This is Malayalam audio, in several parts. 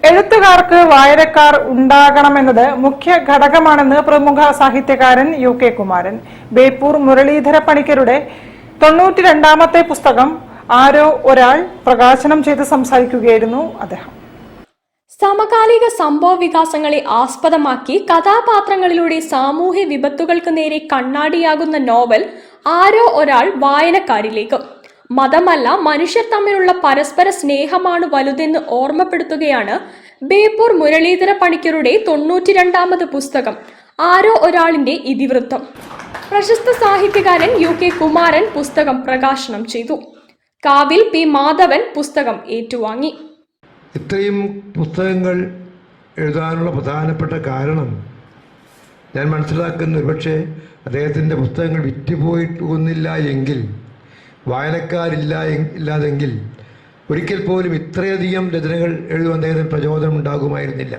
എഴുത്തുകാർക്ക് വായനക്കാർ ഉണ്ടാകണമെന്നത് മുഖ്യ ഘടകമാണെന്ന് പ്രമുഖ സാഹിത്യകാരൻ UK കുമാരൻ. ബേപ്പൂർ മുരളീധര പണിക്കരുടെ 92ാമത്തെ പുസ്തകം ആരോ ഒരാൾ പ്രകാശനം ചെയ്ത് സംസാരിക്കുകയായിരുന്നു അദ്ദേഹം. സമകാലിക സംഭവ വികാസങ്ങളെ ആസ്പദമാക്കി കഥാപാത്രങ്ങളിലൂടെ സാമൂഹ്യ വിപത്തുകൾക്ക് നേരെ കണ്ണാടിയാകുന്ന നോവൽ ആരോ ഒരാൾ വായനക്കാരിലേക്ക്. മതമല്ല, മനുഷ്യർ തമ്മിലുള്ള പരസ്പര സ്നേഹമാണ് വലുതെന്ന് ഓർമ്മപ്പെടുത്തുകയാണ് ബേപ്പൂർ മുരളീധര പണിക്കരുടെ 92ാമത് പുസ്തകം ആരോ ഒരാളിന്റെ ഇതിവൃത്തം. പ്രശസ്ത സാഹിത്യകാരൻ UK കുമാരൻ പുസ്തകം പ്രകാശനം ചെയ്തു. കാവിൽ P മാധവൻ പുസ്തകം ഏറ്റുവാങ്ങി. ഇത്രയും പുസ്തകങ്ങൾ എഴുതാനുള്ള പ്രധാനപ്പെട്ട കാരണം ഞാൻ മനസ്സിലാക്കുന്ന ഒരുപക്ഷെ അദ്ദേഹത്തിൻ്റെ പുസ്തകങ്ങൾ വിറ്റുപോയിട്ടൊന്നില്ല എങ്കിൽ, വായനക്കാരില്ലാതെങ്കിൽ ഒരിക്കൽ പോലും ഇത്രയധികം രചനകൾ എഴുതുവാൻ അദ്ദേഹത്തിന് പ്രചോദനം ഉണ്ടാകുമായിരുന്നില്ല.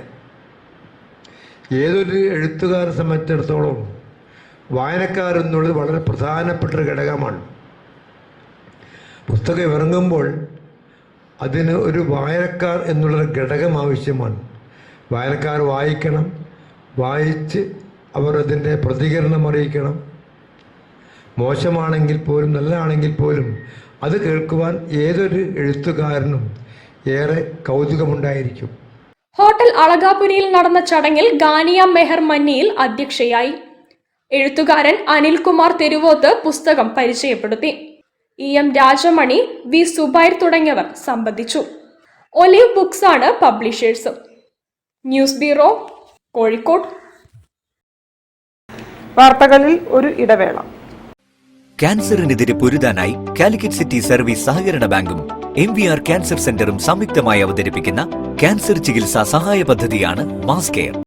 ഏതൊരു എഴുത്തുകാരെ സംബന്ധിച്ചിടത്തോളം വായനക്കാരെന്നുള്ളത് വളരെ പ്രധാനപ്പെട്ട ഒരു ഘടകമാണ്. പുസ്തകം ഇറങ്ങുമ്പോൾ അതിന് ഒരു വായനക്കാർ എന്നുള്ളൊരു ഘടകം ആവശ്യമാണ്. വായനക്കാർ വായിക്കണം, വായിച്ച് അവർ അതിൻ്റെ പ്രതികരണം അറിയിക്കണം. മോശമാണെങ്കിൽ പോലും നല്ലതാണെങ്കിൽ പോലും അത് കേൾക്കുവാൻ ഏതൊരു എഴുത്തുകാരനും ഏറെ കൗതുകമുണ്ടായിരിക്കും. ഹോട്ടൽ അളകാപുരിയിൽ നടന്ന ചടങ്ങിൽ ഗാനിയ മെഹർ മന്നിയിൽ അധ്യക്ഷയായി. എഴുത്തുകാരൻ അനിൽകുമാർ തെരുവോത്ത് പുസ്തകം പരിചയപ്പെടുത്തി. EM രാജമണി, V സുബൈർ തുടങ്ങിയവർ സംബന്ധിച്ചു. ഒലിവ് ബുക്സ് ആണ് പബ്ലിഷേഴ്സ്. News bureau, Kozhikode. വാർത്തകളിൽ ഒരു ഇടവേള. ക്യാൻസറിനെതിരെ പൊരുതാനായി കാലിക്കറ്റ് സിറ്റി സർവീസ് സഹകരണ ബാങ്കും MVR ക്യാൻസർ സെന്ററും സംയുക്തമായി അവതരിപ്പിക്കുന്ന ക്യാൻസർ ചികിത്സാ സഹായ പദ്ധതിയാണ് മാസ് കെയർ.